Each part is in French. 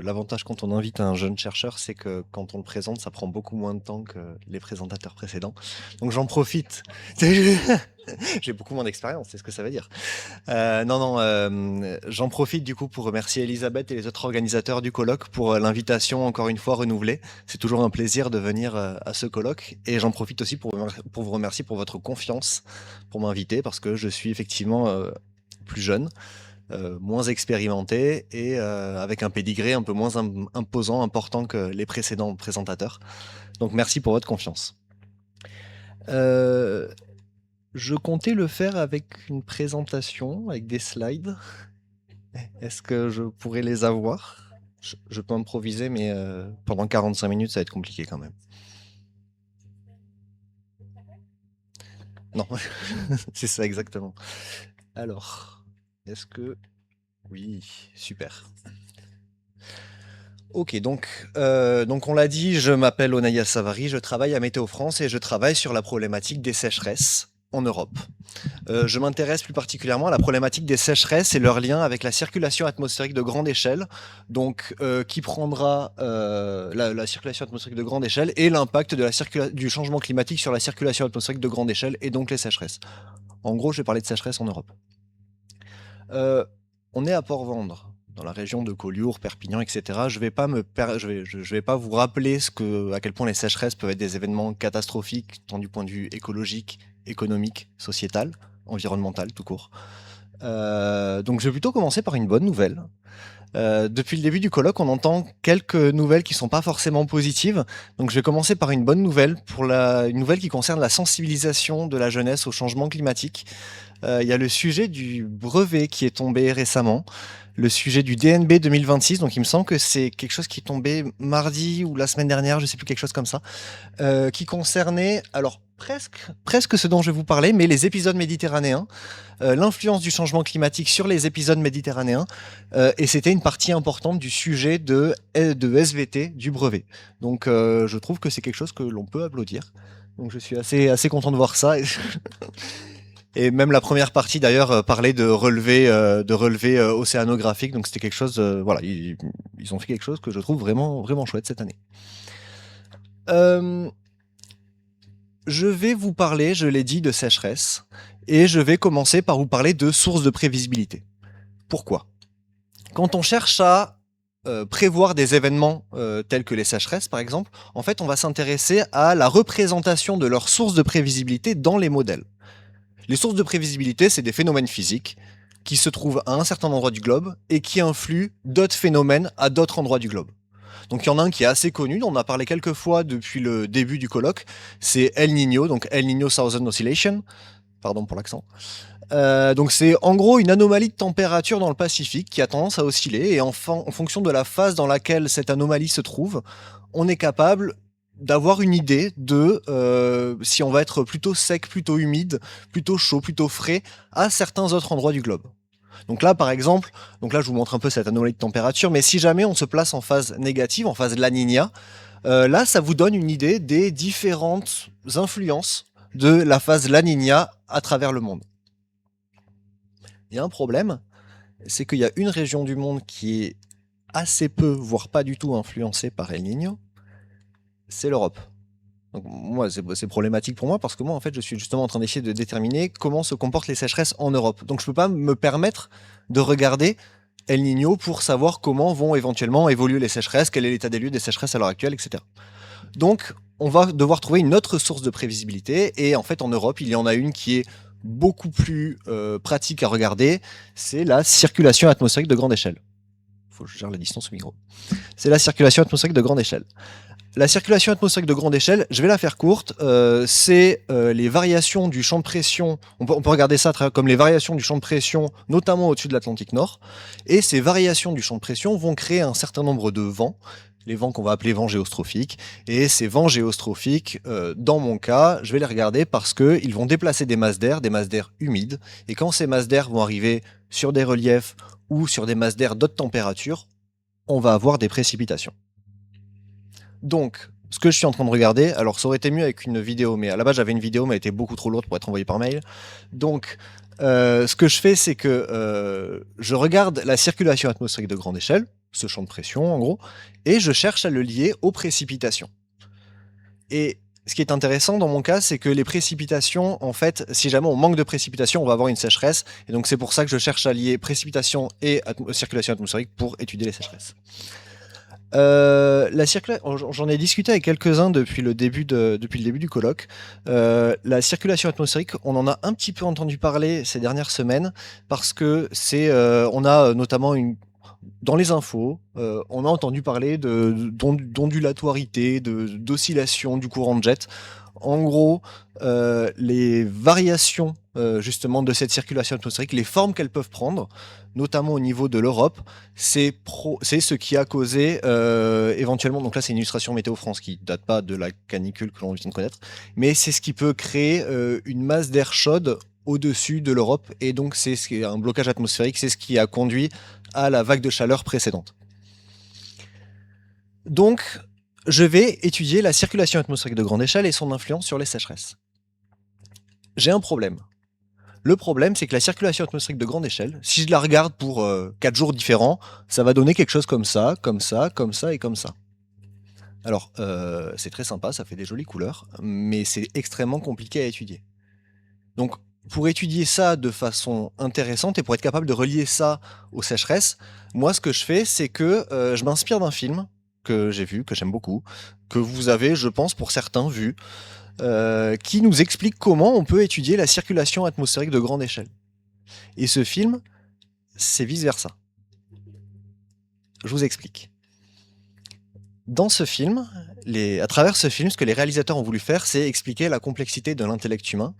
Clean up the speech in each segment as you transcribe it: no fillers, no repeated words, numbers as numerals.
L'avantage quand on invite un jeune chercheur, c'est que quand on le présente, ça prend beaucoup moins de temps que les présentateurs précédents. Donc j'en profite. J'ai beaucoup moins d'expérience, c'est ce que ça veut dire. J'en profite du coup pour remercier Elisabeth et les autres organisateurs du colloque pour l'invitation encore une fois renouvelée. C'est toujours un plaisir de venir à ce colloque et j'en profite aussi pour vous remercier pour votre confiance pour m'inviter parce que je suis effectivement plus jeune, moins expérimenté et avec un pédigré un peu moins imposant, important que les précédents présentateurs. Donc merci pour votre confiance. Je comptais le faire avec une présentation, avec des slides. Est-ce que je pourrais les avoir? Je peux improviser, mais pendant 45 minutes, ça va être compliqué quand même. Non, c'est ça exactement. Alors, est-ce que... Oui, super. Ok, donc on l'a dit, je m'appelle Onaya Savary, je travaille à Météo France et je travaille sur la problématique des sécheresses en Europe. Je m'intéresse plus particulièrement à la problématique des sécheresses et leur lien avec la circulation atmosphérique de grande échelle, donc qui prendra la circulation atmosphérique de grande échelle et l'impact du changement climatique sur la circulation atmosphérique de grande échelle et donc les sécheresses. En gros, je vais parler de sécheresse en Europe. On est à Port-Vendre, dans la région de Collioure, Perpignan, etc. Je vais pas vous rappeler à quel point les sécheresses peuvent être des événements catastrophiques, tant du point de vue écologique, économique, sociétal, environnemental, tout court. Donc je vais plutôt commencer par une bonne nouvelle. Depuis le début du colloque, on entend quelques nouvelles qui sont pas forcément positives. Donc je vais commencer par une bonne nouvelle, une nouvelle qui concerne la sensibilisation de la jeunesse au changement climatique. Il y a le sujet du brevet qui est tombé récemment, le sujet du DNB 2026, donc il me semble que c'est quelque chose qui est tombé mardi ou la semaine dernière, je sais plus, quelque chose comme ça, qui concernait, alors presque ce dont je vais vous parler, mais les épisodes méditerranéens, l'influence du changement climatique sur les épisodes méditerranéens, et c'était une partie importante du sujet de SVT du brevet. Donc je trouve que c'est quelque chose que l'on peut applaudir. Donc je suis assez content de voir ça. Et même la première partie d'ailleurs parlait de relevés océanographiques, donc c'était quelque chose, voilà, ils ont fait quelque chose que je trouve vraiment chouette cette année. Je vais vous parler, je l'ai dit, de sécheresse, et je vais commencer par vous parler de sources de prévisibilité. Pourquoi? Quand on cherche à prévoir des événements tels que les sécheresses par exemple, en fait on va s'intéresser à la représentation de leurs sources de prévisibilité dans les modèles. Les sources de prévisibilité, c'est des phénomènes physiques qui se trouvent à un certain endroit du globe et qui influent d'autres phénomènes à d'autres endroits du globe. Donc il y en a un qui est assez connu, on en a parlé quelques fois depuis le début du colloque, c'est El Niño, donc El Niño Southern Oscillation, pardon pour l'accent. Donc c'est en gros une anomalie de température dans le Pacifique qui a tendance à osciller et en fonction de la phase dans laquelle cette anomalie se trouve, on est capable d'avoir une idée de si on va être plutôt sec, plutôt humide, plutôt chaud, plutôt frais à certains autres endroits du globe. Donc là, par exemple, je vous montre un peu cette anomalie de température, mais si jamais on se place en phase négative, en phase de la Niña, là, ça vous donne une idée des différentes influences de la phase La Niña à travers le monde. Il y a un problème, c'est qu'il y a une région du monde qui est assez peu, voire pas du tout influencée par El Niño, c'est l'Europe. Donc moi, c'est problématique pour moi parce que moi, en fait, je suis justement en train d'essayer de déterminer comment se comportent les sécheresses en Europe. Donc je peux pas me permettre de regarder El Niño pour savoir comment vont éventuellement évoluer les sécheresses, quel est l'état des lieux des sécheresses à l'heure actuelle, etc. Donc on va devoir trouver une autre source de prévisibilité et en fait en Europe, il y en a une qui est beaucoup plus pratique à regarder, c'est la circulation atmosphérique de grande échelle. Faut que je gère la distance au micro. C'est la circulation atmosphérique de grande échelle. La circulation atmosphérique de grande échelle, je vais la faire courte, c'est les variations du champ de pression, on peut regarder ça comme les variations du champ de pression, notamment au-dessus de l'Atlantique Nord, et ces variations du champ de pression vont créer un certain nombre de vents, les vents qu'on va appeler vents géostrophiques, et ces vents géostrophiques, dans mon cas, je vais les regarder parce qu'ils vont déplacer des masses d'air humides, et quand ces masses d'air vont arriver sur des reliefs ou sur des masses d'air d'autres températures, on va avoir des précipitations. Donc, ce que je suis en train de regarder, alors ça aurait été mieux avec une vidéo, mais à la base j'avais une vidéo, mais elle était beaucoup trop lourde pour être envoyée par mail. Donc, ce que je fais, c'est que je regarde la circulation atmosphérique de grande échelle, ce champ de pression en gros, et je cherche à le lier aux précipitations. Et ce qui est intéressant dans mon cas, c'est que les précipitations, en fait, si jamais on manque de précipitations, on va avoir une sécheresse. Et donc c'est pour ça que je cherche à lier précipitation et circulation atmosphérique pour étudier les sécheresses. J'en ai discuté avec quelques-uns depuis le début du colloque. La circulation atmosphérique, on en a un petit peu entendu parler ces dernières semaines parce que on a notamment dans les infos, on a entendu parler d'ondulatorité, d'oscillation du courant de jet. En gros, les variations justement de cette circulation atmosphérique, les formes qu'elles peuvent prendre, notamment au niveau de l'Europe, c'est ce qui a causé éventuellement, donc là c'est une illustration Météo France qui date pas de la canicule que l'on vient de connaître, mais c'est ce qui peut créer une masse d'air chaude au-dessus de l'Europe, et donc c'est un blocage atmosphérique, c'est ce qui a conduit à la vague de chaleur précédente. Donc, je vais étudier la circulation atmosphérique de grande échelle et son influence sur les sécheresses. J'ai un problème. Le problème, c'est que la circulation atmosphérique de grande échelle, si je la regarde pour 4 jours différents, ça va donner quelque chose comme ça, comme ça, comme ça et comme ça. Alors, c'est très sympa, ça fait des jolies couleurs, mais c'est extrêmement compliqué à étudier. Donc, pour étudier ça de façon intéressante et pour être capable de relier ça aux sécheresses, moi, ce que je fais, c'est que je m'inspire d'un film que j'ai vu, que j'aime beaucoup, que vous avez, je pense, pour certains, vu, qui nous explique comment on peut étudier la circulation atmosphérique de grande échelle. Et ce film, c'est vice-versa. Je vous explique. Dans ce film, à travers ce film, ce que les réalisateurs ont voulu faire, c'est expliquer la complexité de l'intellect humain,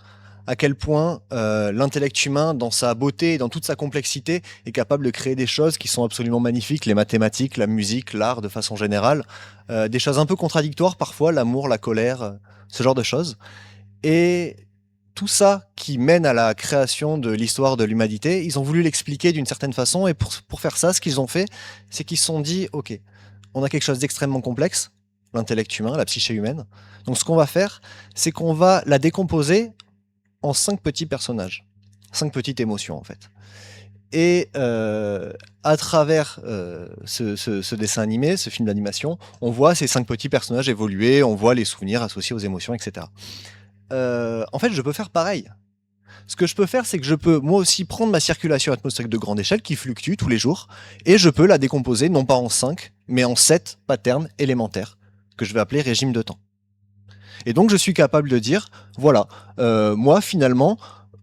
à quel point l'intellect humain, dans sa beauté et dans toute sa complexité, est capable de créer des choses qui sont absolument magnifiques, les mathématiques, la musique, l'art de façon générale, des choses un peu contradictoires parfois, l'amour, la colère, ce genre de choses. Et tout ça qui mène à la création de l'histoire de l'humanité, ils ont voulu l'expliquer d'une certaine façon, et pour faire ça, ce qu'ils ont fait, c'est qu'ils se sont dit, ok, on a quelque chose d'extrêmement complexe, l'intellect humain, la psyché humaine, donc ce qu'on va faire, c'est qu'on va la décomposer en 5 petits personnages, 5 petites émotions en fait. Et à travers ce dessin animé, ce film d'animation, on voit ces 5 petits personnages évoluer, on voit les souvenirs associés aux émotions, etc. En fait, je peux faire pareil. Ce que je peux faire, c'est que je peux moi aussi prendre ma circulation atmosphérique de grande échelle qui fluctue tous les jours, et je peux la décomposer non pas en 5, mais en 7 patterns élémentaires, que je vais appeler régime de temps. Et donc je suis capable de dire, voilà, moi finalement,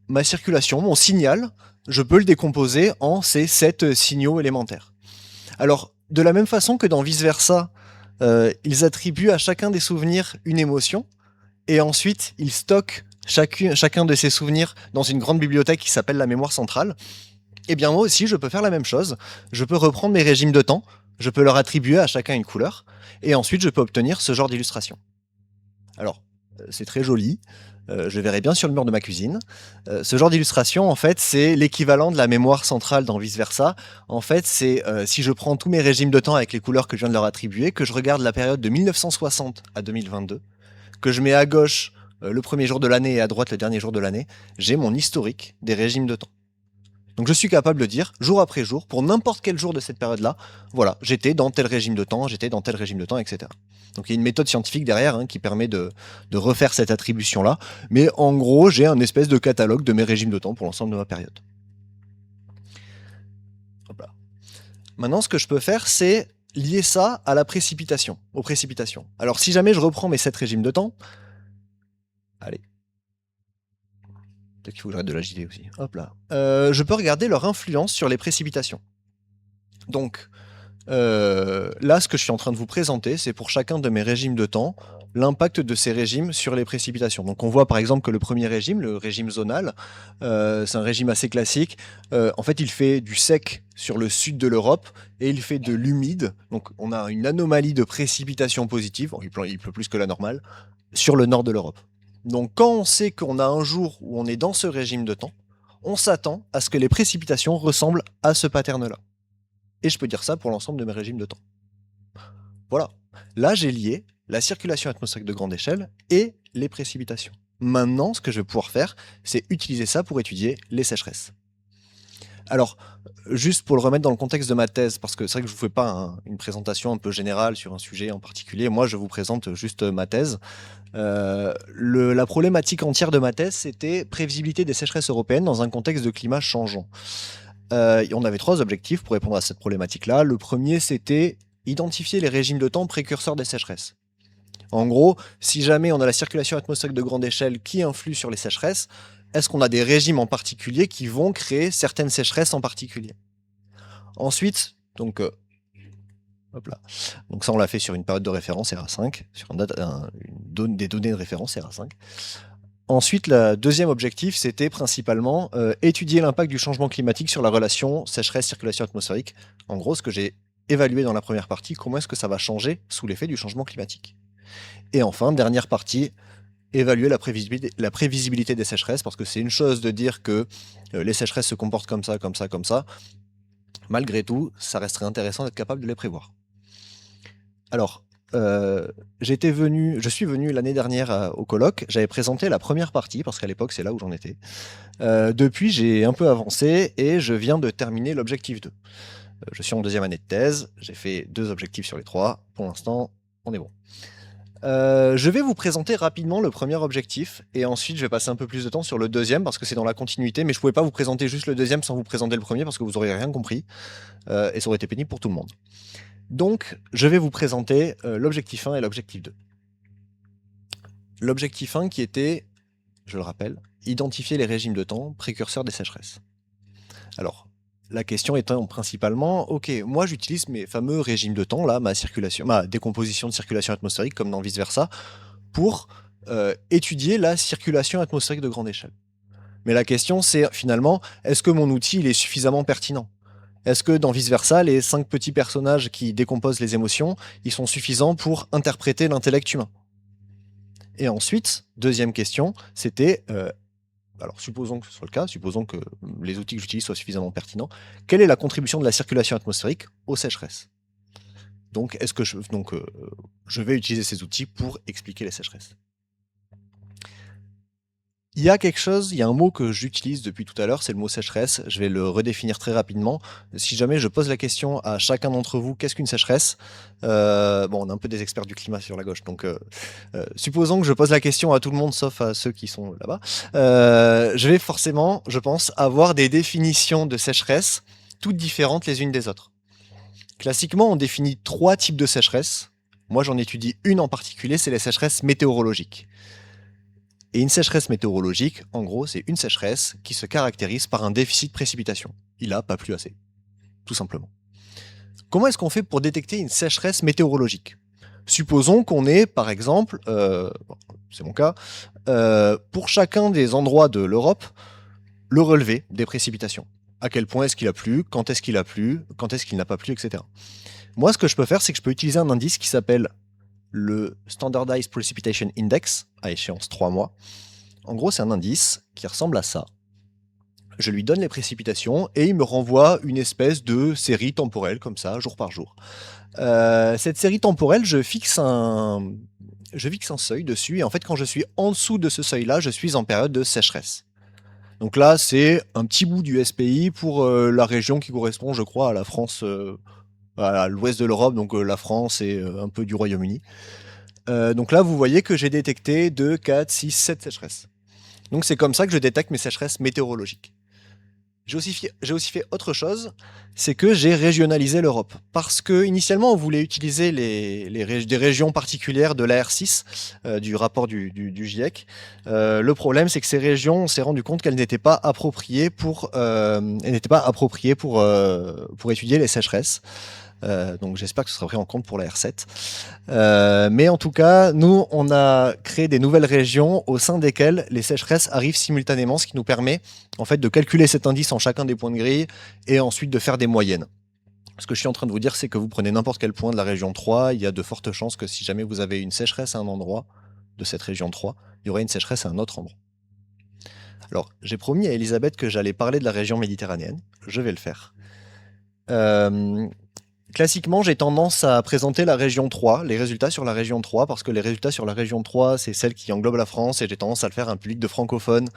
ma circulation, mon signal, je peux le décomposer en ces 7 signaux élémentaires. Alors, de la même façon que dans Vice Versa, ils attribuent à chacun des souvenirs une émotion, et ensuite ils stockent chacun de ces souvenirs dans une grande bibliothèque qui s'appelle la mémoire centrale. Et bien moi aussi, je peux faire la même chose. Je peux reprendre mes régimes de temps, je peux leur attribuer à chacun une couleur, et ensuite je peux obtenir ce genre d'illustration. Alors, c'est très joli, je verrai bien sur le mur de ma cuisine. Ce genre d'illustration, en fait, c'est l'équivalent de la mémoire centrale dans Vice Versa. En fait, c'est si je prends tous mes régimes de temps avec les couleurs que je viens de leur attribuer, que je regarde la période de 1960 à 2022, que je mets à gauche le premier jour de l'année et à droite le dernier jour de l'année, j'ai mon historique des régimes de temps. Donc je suis capable de dire, jour après jour, pour n'importe quel jour de cette période-là, voilà, j'étais dans tel régime de temps, j'étais dans tel régime de temps, etc. Donc il y a une méthode scientifique derrière qui permet de refaire cette attribution-là, mais en gros, j'ai un espèce de catalogue de mes régimes de temps pour l'ensemble de ma période. Hop là. Maintenant, ce que je peux faire, c'est lier ça à la précipitation, aux précipitations. Alors si jamais je reprends mes 7 régimes de temps, allez, peut-être qu'il faut que j'arrête de l'agiter aussi. Hop là. Je peux regarder leur influence sur les précipitations. Donc, là, ce que je suis en train de vous présenter, c'est pour chacun de mes régimes de temps, l'impact de ces régimes sur les précipitations. Donc on voit par exemple que le premier régime, le régime zonal, c'est un régime assez classique. En fait, il fait du sec sur le sud de l'Europe et il fait de l'humide. Donc on a une anomalie de précipitation positive, bon, il pleut plus que la normale, sur le nord de l'Europe. Donc quand on sait qu'on a un jour où on est dans ce régime de temps, on s'attend à ce que les précipitations ressemblent à ce pattern-là. Et je peux dire ça pour l'ensemble de mes régimes de temps. Voilà. Là, j'ai lié la circulation atmosphérique de grande échelle et les précipitations. Maintenant, ce que je vais pouvoir faire, c'est utiliser ça pour étudier les sécheresses. Alors, juste pour le remettre dans le contexte de ma thèse, parce que c'est vrai que je vous fais pas une présentation un peu générale sur un sujet en particulier. Moi, je vous présente juste ma thèse. La problématique entière de ma thèse, c'était prévisibilité des sécheresses européennes dans un contexte de climat changeant. On avait 3 objectifs pour répondre à cette problématique-là. Le premier, c'était identifier les régimes de temps précurseurs des sécheresses. En gros, si jamais on a la circulation atmosphérique de grande échelle qui influe sur les sécheresses, est-ce qu'on a des régimes en particulier qui vont créer certaines sécheresses en particulier? Ensuite, donc, hop là. Donc ça, on l'a fait sur une période de référence RA5, sur des données de référence RA5. Ensuite, le deuxième objectif, c'était principalement étudier l'impact du changement climatique sur la relation sécheresse-circulation atmosphérique. En gros, ce que j'ai évalué dans la première partie, comment est-ce que ça va changer sous l'effet du changement climatique. Et enfin, dernière partie, évaluer la prévisibilité des sécheresses, parce que c'est une chose de dire que les sécheresses se comportent comme ça, comme ça, comme ça. Malgré tout, ça resterait intéressant d'être capable de les prévoir. Alors, je suis venu l'année dernière au colloque, j'avais présenté la première partie, parce qu'à l'époque, c'est là où j'en étais. Depuis, j'ai un peu avancé et je viens de terminer l'objectif 2. Je suis en 2e année de thèse, j'ai fait 2 objectifs sur les 3. Pour l'instant, on est bon. Je vais vous présenter rapidement le premier objectif et ensuite je vais passer un peu plus de temps sur le deuxième parce que c'est dans la continuité, mais je pouvais pas vous présenter juste le deuxième sans vous présenter le premier parce que vous auriez rien compris et ça aurait été pénible pour tout le monde. Donc, je vais vous présenter l'objectif 1 et l'objectif 2. L'objectif 1 qui était, je le rappelle, identifier les régimes de temps précurseurs des sécheresses. Alors, la question étant principalement, ok, moi j'utilise mes fameux régimes de temps, là, ma décomposition de circulation atmosphérique, comme dans vice-versa, pour étudier la circulation atmosphérique de grande échelle. Mais la question c'est finalement, est-ce que mon outil il est suffisamment pertinent? Est-ce que dans vice-versa, les 5 petits personnages qui décomposent les émotions, ils sont suffisants pour interpréter l'intellect humain? Et ensuite, deuxième question, c'était alors supposons que ce soit le cas, supposons que les outils que j'utilise soient suffisamment pertinents, quelle est la contribution de la circulation atmosphérique aux sécheresses? Donc, je vais utiliser ces outils pour expliquer les sécheresses. Il y a un mot que j'utilise depuis tout à l'heure, c'est le mot sécheresse. Je vais le redéfinir très rapidement. Si jamais je pose la question à chacun d'entre vous, qu'est-ce qu'une sécheresse? On a un peu des experts du climat sur la gauche, donc supposons que je pose la question à tout le monde, sauf à ceux qui sont là-bas. Je vais forcément, je pense, avoir des définitions de sécheresse toutes différentes les unes des autres. Classiquement, on définit 3 types de sécheresse. Moi, j'en étudie une en particulier, c'est les sécheresses météorologiques. Et une sécheresse météorologique, en gros, c'est une sécheresse qui se caractérise par un déficit de précipitation. Il a pas plu assez, tout simplement. Comment est-ce qu'on fait pour détecter une sécheresse météorologique? Supposons qu'on ait, par exemple, c'est mon cas, pour chacun des endroits de l'Europe, le relevé des précipitations. À quel point est-ce qu'il a plu, quand est-ce qu'il a plu, quand est-ce qu'il n'a pas plu, etc. Moi, ce que je peux faire, c'est que je peux utiliser un indice qui s'appelle le Standardized Precipitation Index, à échéance 3 mois. En gros, c'est un indice qui ressemble à ça. Je lui donne les précipitations et il me renvoie une espèce de série temporelle, comme ça, jour par jour. Cette série temporelle, je fixe un seuil dessus, et en fait, quand je suis en dessous de ce seuil-là, je suis en période de sécheresse. Donc là, c'est un petit bout du SPI pour la région qui correspond, je crois, à la France, à l'ouest de l'Europe, donc la France et un peu du Royaume-Uni. Donc là, vous voyez que j'ai détecté 2, 4, 6, 7 sécheresses. Donc c'est comme ça que je détecte mes sécheresses météorologiques. J'ai aussi fait autre chose, c'est que j'ai régionalisé l'Europe. Parce que initialement, on voulait utiliser des régions particulières de l'AR6, du rapport du GIEC. Le problème, c'est que ces régions, on s'est rendu compte qu'elles n'étaient pas appropriées pour étudier les sécheresses. Donc j'espère que ce sera pris en compte pour la R7. Mais en tout cas, nous, on a créé des nouvelles régions au sein desquelles les sécheresses arrivent simultanément, ce qui nous permet en fait de calculer cet indice en chacun des points de grille et ensuite de faire des moyennes. Ce que je suis en train de vous dire, c'est que vous prenez n'importe quel point de la région 3, il y a de fortes chances que si jamais vous avez une sécheresse à un endroit de cette région 3, il y aurait une sécheresse à un autre endroit. Alors, j'ai promis à Elisabeth que j'allais parler de la région méditerranéenne. Je vais le faire. Classiquement, j'ai tendance à présenter la région 3, les résultats sur la région 3, parce que les résultats sur la région 3, c'est celle qui englobe la France, et j'ai tendance à le faire à un public de francophones,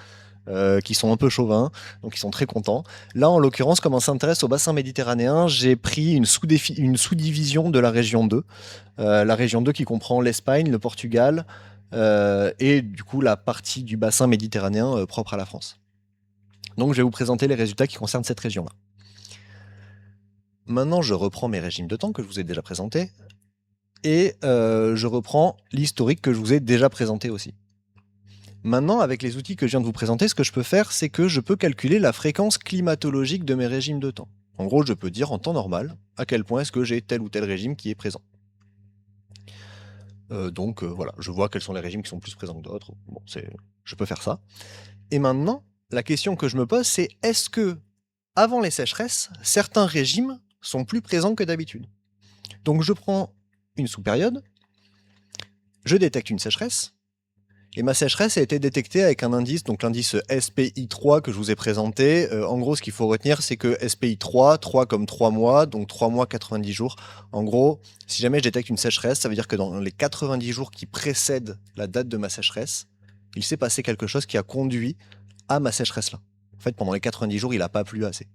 qui sont un peu chauvins, donc ils sont très contents. Là, en l'occurrence, comme on s'intéresse au bassin méditerranéen, j'ai pris une sous-division de la région 2. La région 2 qui comprend l'Espagne, le Portugal, et du coup la partie du bassin méditerranéen propre à la France. Donc je vais vous présenter les résultats qui concernent cette région-là. Maintenant, je reprends mes régimes de temps que je vous ai déjà présentés, et je reprends l'historique que je vous ai déjà présenté aussi. Maintenant, avec les outils que je viens de vous présenter, ce que je peux faire, c'est que je peux calculer la fréquence climatologique de mes régimes de temps. En gros, je peux dire en temps normal à quel point est-ce que j'ai tel ou tel régime qui est présent. Donc voilà, je vois quels sont les régimes qui sont plus présents que d'autres. Bon, je peux faire ça. Et maintenant, la question que je me pose, c'est est-ce que, avant les sécheresses, certains régimes sont plus présents que d'habitude? Donc je prends une sous-période, je détecte une sécheresse, et ma sécheresse a été détectée avec un indice, donc l'indice SPI3 que je vous ai présenté. En gros, ce qu'il faut retenir, c'est que SPI3, 3 comme 3 mois, donc 3 mois, 90 jours. En gros, si jamais je détecte une sécheresse, ça veut dire que dans les 90 jours qui précèdent la date de ma sécheresse, il s'est passé quelque chose qui a conduit à ma sécheresse-là. En fait, pendant les 90 jours, il n'a pas plu assez.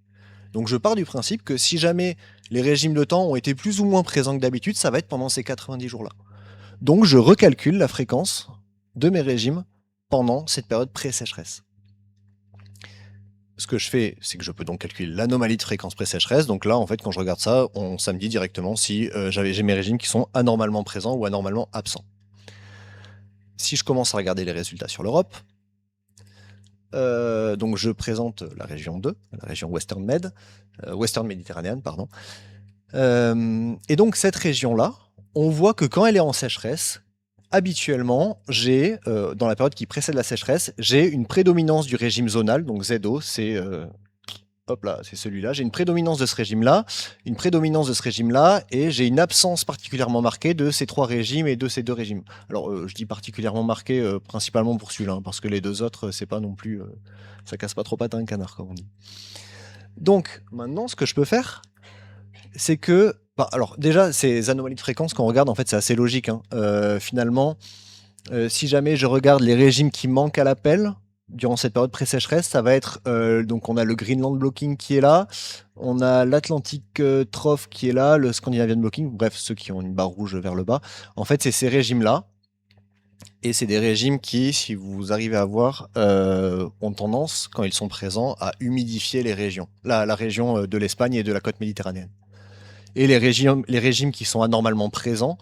Donc je pars du principe que si jamais les régimes de temps ont été plus ou moins présents que d'habitude, ça va être pendant ces 90 jours-là. Donc je recalcule la fréquence de mes régimes pendant cette période pré-sécheresse. Ce que je fais, c'est que je peux donc calculer l'anomalie de fréquence pré-sécheresse. Donc là, en fait, quand je regarde ça, ça me dit directement si j'ai mes régimes qui sont anormalement présents ou anormalement absents. Si je commence à regarder les résultats sur l'Europe, donc je présente la région 2, la région Western Méditerranéenne, pardon. Et donc cette région-là, on voit que quand elle est en sécheresse, habituellement, dans la période qui précède la sécheresse, j'ai une prédominance du régime zonal, donc ZO, c'est celui-là. J'ai une prédominance de ce régime-là, et j'ai une absence particulièrement marquée de ces 3 régimes et de ces 2 régimes. Alors, je dis particulièrement marquée, principalement pour celui-là, hein, parce que les 2 autres, c'est pas non plus, ça casse pas trop patin un canard, comme on dit. Donc, maintenant, ce que je peux faire, c'est que, alors déjà, ces anomalies de fréquence, quand on regarde, en fait, c'est assez logique, hein. Finalement, si jamais je regarde les régimes qui manquent à l'appel durant cette période pré-sécheresse, ça va être donc on a le Greenland Blocking qui est là, on a l'Atlantic Trough qui est là, le Scandinavian Blocking, bref, ceux qui ont une barre rouge vers le bas. En fait, c'est ces régimes-là. Et c'est des régimes qui, si vous arrivez à voir, ont tendance, quand ils sont présents, à humidifier les régions. La région de l'Espagne et de la côte méditerranéenne. Et les régimes qui sont anormalement présents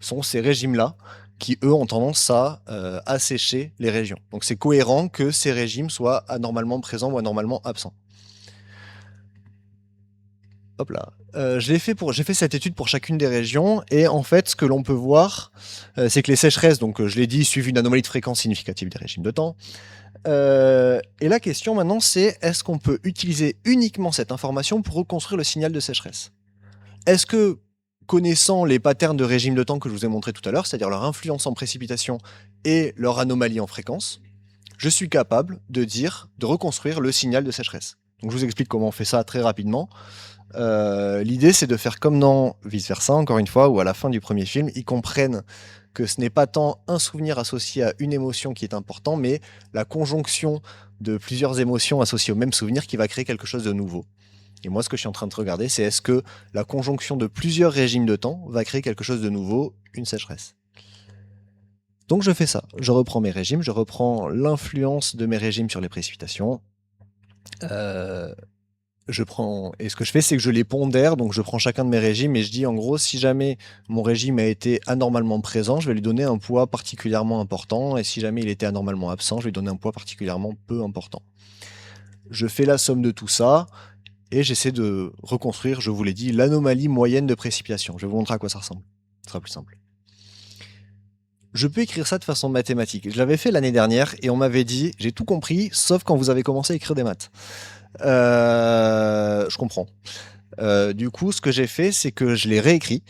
sont ces régimes-là qui, eux, ont tendance à assécher les régions. Donc c'est cohérent que ces régimes soient anormalement présents ou anormalement absents. Hop là. J'ai fait cette étude pour chacune des régions, et en fait, ce que l'on peut voir, c'est que les sécheresses, donc je l'ai dit, suivent une anomalie de fréquence significative des régimes de temps. Et la question maintenant, c'est est-ce qu'on peut utiliser uniquement cette information pour reconstruire le signal de sécheresse? Est-ce que, connaissant les patterns de régime de temps que je vous ai montré tout à l'heure, c'est-à-dire leur influence en précipitation et leur anomalie en fréquence, je suis capable de reconstruire le signal de sécheresse? Donc je vous explique comment on fait ça très rapidement. L'idée, c'est de faire comme dans Vice Versa, encore une fois, où à la fin du premier film, ils comprennent que ce n'est pas tant un souvenir associé à une émotion qui est important, mais la conjonction de plusieurs émotions associées au même souvenir qui va créer quelque chose de nouveau. Et moi, ce que je suis en train de regarder, c'est est-ce que la conjonction de plusieurs régimes de temps va créer quelque chose de nouveau, une sécheresse. Donc je fais ça, je reprends mes régimes, je reprends l'influence de mes régimes sur les précipitations. Et ce que je fais, c'est que je les pondère, donc je prends chacun de mes régimes et je dis en gros, si jamais mon régime a été anormalement présent, je vais lui donner un poids particulièrement important, et si jamais il était anormalement absent, je vais lui donner un poids particulièrement peu important. Je fais la somme de tout ça, et j'essaie de reconstruire, je vous l'ai dit, l'anomalie moyenne de précipitation. Je vais vous montrer à quoi ça ressemble. Ce sera plus simple. Je peux écrire ça de façon mathématique. Je l'avais fait l'année dernière et on m'avait dit, j'ai tout compris, sauf quand vous avez commencé à écrire des maths. Je comprends. Du coup, ce que j'ai fait, c'est que je l'ai réécrit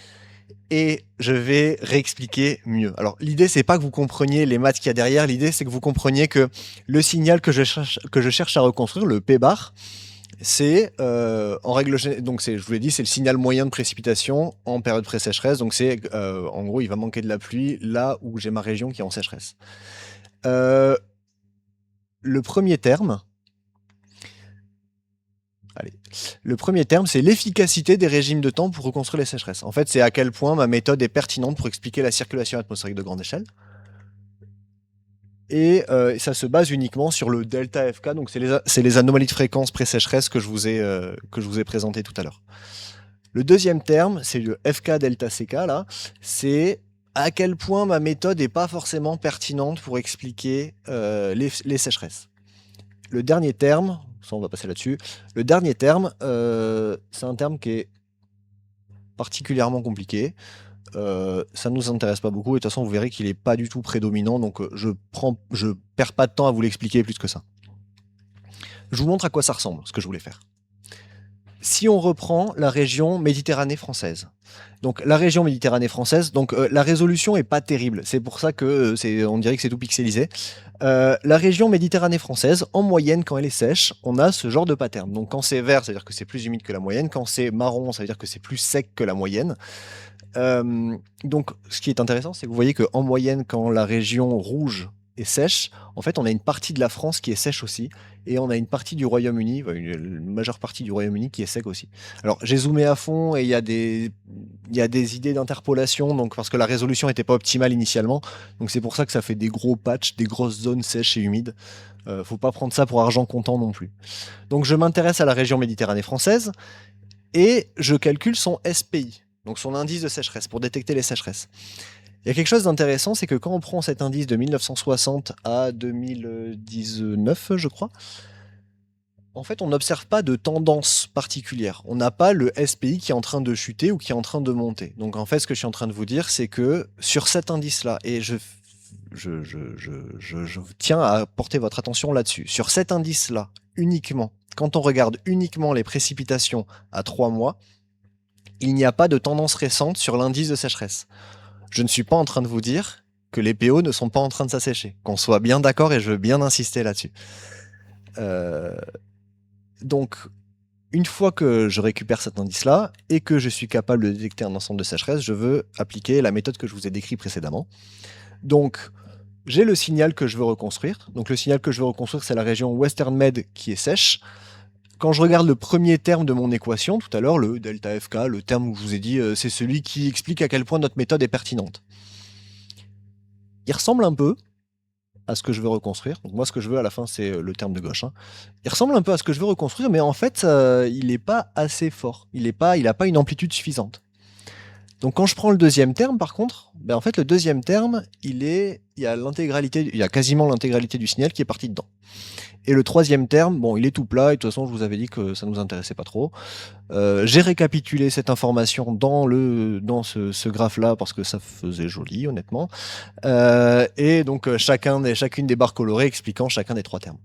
et je vais réexpliquer mieux. Alors, l'idée, c'est pas que vous compreniez les maths qu'il y a derrière. L'idée, c'est que vous compreniez que le signal que je cherche à reconstruire, le P-bar, c'est en règle générale, donc je vous l'ai dit, c'est le signal moyen de précipitation en période pré-sécheresse. Donc c'est en gros, il va manquer de la pluie là où j'ai ma région qui est en sécheresse. le premier terme, allez, le premier terme, c'est l'efficacité des régimes de temps pour reconstruire les sécheresses. En fait, c'est à quel point ma méthode est pertinente pour expliquer la circulation atmosphérique de grande échelle. Et ça se base uniquement sur le delta FK, donc c'est les anomalies de fréquence pré-sécheresse que je vous ai présenté tout à l'heure. Le deuxième terme, c'est le FK delta CK, là, c'est à quel point ma méthode n'est pas forcément pertinente pour expliquer les sécheresses. Le dernier terme, ça on va passer là-dessus, le dernier terme, c'est un terme qui est particulièrement compliqué. Ça ne nous intéresse pas beaucoup, et de toute façon vous verrez qu'il n'est pas du tout prédominant, donc je perds pas de temps à vous l'expliquer plus que ça. Je vous montre à quoi ça ressemble, ce que je voulais faire. Si on reprend la région Méditerranée française, donc la région Méditerranée française, donc la résolution est pas terrible, c'est pour ça que on dirait que c'est tout pixelisé. La région Méditerranée française, en moyenne, quand elle est sèche, on a ce genre de pattern. Donc quand c'est vert, ça veut dire que c'est plus humide que la moyenne. Quand c'est marron, ça veut dire que c'est plus sec que la moyenne. Donc ce qui est intéressant, c'est que vous voyez qu'en moyenne, quand la région rouge est sèche, en fait, on a une partie de la France qui est sèche aussi, et on a une partie du Royaume-Uni, une majeure partie du Royaume-Uni qui est sec aussi. Alors j'ai zoomé à fond, et il y a des idées d'interpolation, donc parce que la résolution n'était pas optimale initialement, donc c'est pour ça que ça fait des gros patchs, des grosses zones sèches et humides. Faut pas prendre ça pour argent comptant non plus. Donc je m'intéresse à la région Méditerranée française, et je calcule son SPI, donc son indice de sécheresse, pour détecter les sécheresses. Il y a quelque chose d'intéressant, c'est que quand on prend cet indice de 1960 à 2019, je crois, en fait, on n'observe pas de tendance particulière. On n'a pas le SPI qui est en train de chuter ou qui est en train de monter. Donc en fait, ce que je suis en train de vous dire, c'est que sur cet indice-là, et je tiens à porter votre attention là-dessus, sur cet indice-là, uniquement, quand on regarde uniquement les précipitations à 3 mois, il n'y a pas de tendance récente sur l'indice de sécheresse. Je ne suis pas en train de vous dire que les PO ne sont pas en train de s'assécher. Qu'on soit bien d'accord, et je veux bien insister là-dessus. Donc, une fois que je récupère cet indice-là et que je suis capable de détecter un ensemble de sécheresses, je veux appliquer la méthode que je vous ai décrite précédemment. Donc, j'ai le signal que je veux reconstruire. Donc, le signal que je veux reconstruire, c'est la région Western Med qui est sèche. Quand je regarde le premier terme de mon équation, tout à l'heure, le delta FK, le terme où je vous ai dit, c'est celui qui explique à quel point notre méthode est pertinente. Il ressemble un peu à ce que je veux reconstruire. Donc moi, ce que je veux à la fin, c'est le terme de gauche. Hein. Il ressemble un peu à ce que je veux reconstruire, mais en fait, il n'est pas assez fort. Il n'a pas une amplitude suffisante. Donc quand je prends le deuxième terme, par contre, ben en fait, le deuxième terme, il y a quasiment l'intégralité du signal qui est parti dedans. Et le troisième terme, bon, il est tout plat, et de toute façon, je vous avais dit que ça nous intéressait pas trop. J'ai récapitulé cette information dans ce graphe-là, parce que ça faisait joli, honnêtement. Et donc, chacune des barres colorées expliquant chacun des 3 termes.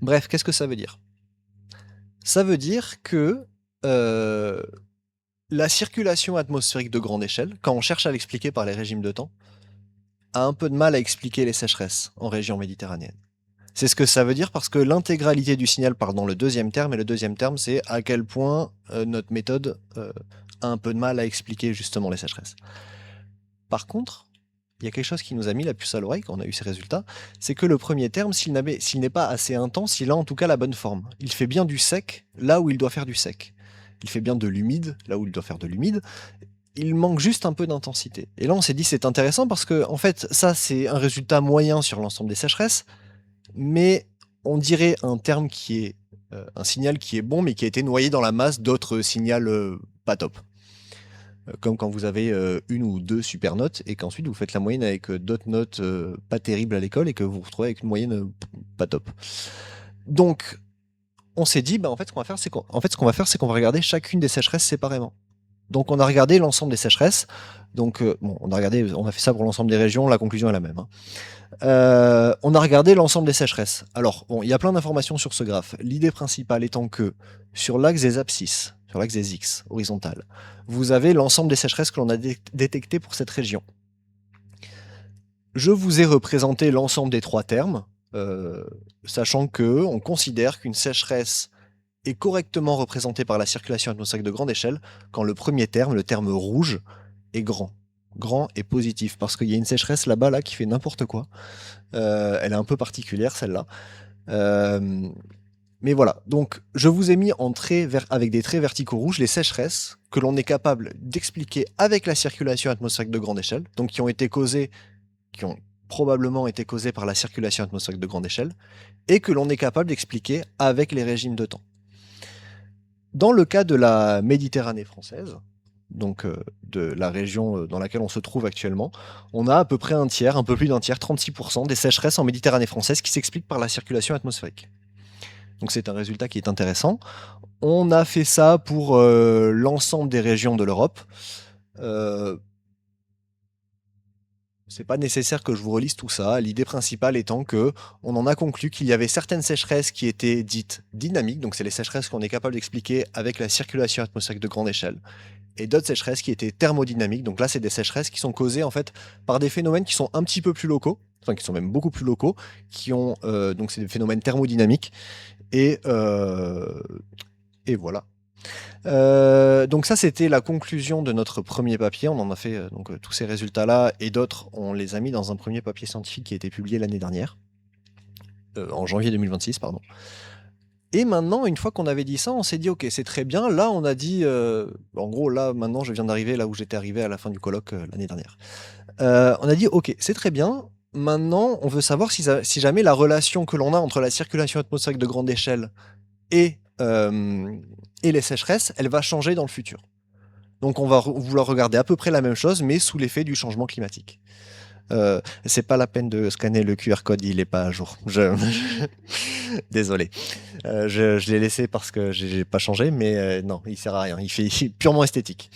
Bref, qu'est-ce que ça veut dire? Ça veut dire que la circulation atmosphérique de grande échelle, quand on cherche à l'expliquer par les régimes de temps, a un peu de mal à expliquer les sécheresses en région méditerranéenne. C'est ce que ça veut dire, parce que l'intégralité du signal part dans le deuxième terme, et le deuxième terme, c'est à quel point notre méthode a un peu de mal à expliquer justement les sécheresses. Par contre, il y a quelque chose qui nous a mis la puce à l'oreille quand on a eu ces résultats, c'est que le premier terme, s'il n'est pas assez intense, il a en tout cas la bonne forme. Il fait bien du sec là où il doit faire du sec. Il fait bien de l'humide là où il doit faire de l'humide. Il manque juste un peu d'intensité. Et là, on s'est dit, c'est intéressant parce que, en fait, ça, c'est un résultat moyen sur l'ensemble des sécheresses, mais on dirait un terme qui est un signal qui est bon, mais qui a été noyé dans la masse d'autres signaux pas top. Comme quand vous avez une ou deux super notes et qu'ensuite vous faites la moyenne avec d'autres notes pas terribles à l'école et que vous vous retrouvez avec une moyenne pas top. Donc, on s'est dit, en fait, ce qu'on va faire, c'est qu'on va regarder chacune des sécheresses séparément. Donc, on a regardé l'ensemble des sécheresses. Donc, on a fait ça pour l'ensemble des régions. La conclusion est la même. Hein. On a regardé l'ensemble des sécheresses. Alors, bon, il y a plein d'informations sur ce graphe. L'idée principale étant que sur l'axe des abscisses, sur l'axe des X, horizontal, vous avez l'ensemble des sécheresses que l'on a détectées pour cette région. Je vous ai représenté l'ensemble des 3 termes, sachant que on considère qu'une sécheresse est correctement représentée par la circulation atmosphérique de grande échelle quand le premier terme, le terme rouge, est grand. grand et positif, parce qu'il y a une sécheresse là-bas là, qui fait n'importe quoi. Elle est un peu particulière celle-là. Euh, mais voilà, donc je vous ai mis en avec des traits verticaux rouges les sécheresses que l'on est capable d'expliquer avec la circulation atmosphérique de grande échelle, donc qui ont probablement été causées par la circulation atmosphérique de grande échelle, et que l'on est capable d'expliquer avec les régimes de temps. Dans le cas de la Méditerranée française, donc de la région dans laquelle on se trouve actuellement, on a à peu près un tiers, un peu plus d'un tiers, 36% des sécheresses en Méditerranée française qui s'expliquent par la circulation atmosphérique. Donc c'est un résultat qui est intéressant. On a fait ça pour l'ensemble des régions de l'Europe. C'est pas nécessaire que je vous relise tout ça. L'idée principale étant que on en a conclu qu'il y avait certaines sécheresses qui étaient dites dynamiques, donc c'est les sécheresses qu'on est capable d'expliquer avec la circulation atmosphérique de grande échelle, et d'autres sécheresses qui étaient thermodynamiques. Donc là, c'est des sécheresses qui sont causées en fait par des phénomènes qui sont un petit peu plus locaux, enfin qui sont même beaucoup plus locaux, qui ont donc c'est des phénomènes thermodynamiques et voilà. Donc ça, c'était la conclusion de notre premier papier. On en a fait tous ces résultats-là et d'autres, on les a mis dans un premier papier scientifique qui a été publié l'année dernière, en janvier 2026, pardon. Et maintenant, une fois qu'on avait dit ça, on s'est dit, ok, c'est très bien. Là, on a dit, en gros, là, maintenant, je viens d'arriver là où j'étais arrivé à la fin du colloque l'année dernière. On a dit, ok, c'est très bien. Maintenant, on veut savoir si jamais la relation que l'on a entre la circulation atmosphérique de grande échelle et les sécheresses, elle va changer dans le futur. Donc on va vouloir regarder à peu près la même chose, mais sous l'effet du changement climatique. C'est pas la peine de scanner le QR code, il est pas à jour. Désolé. Je l'ai laissé parce que j'ai pas changé, mais non, il sert à rien. Il est purement esthétique.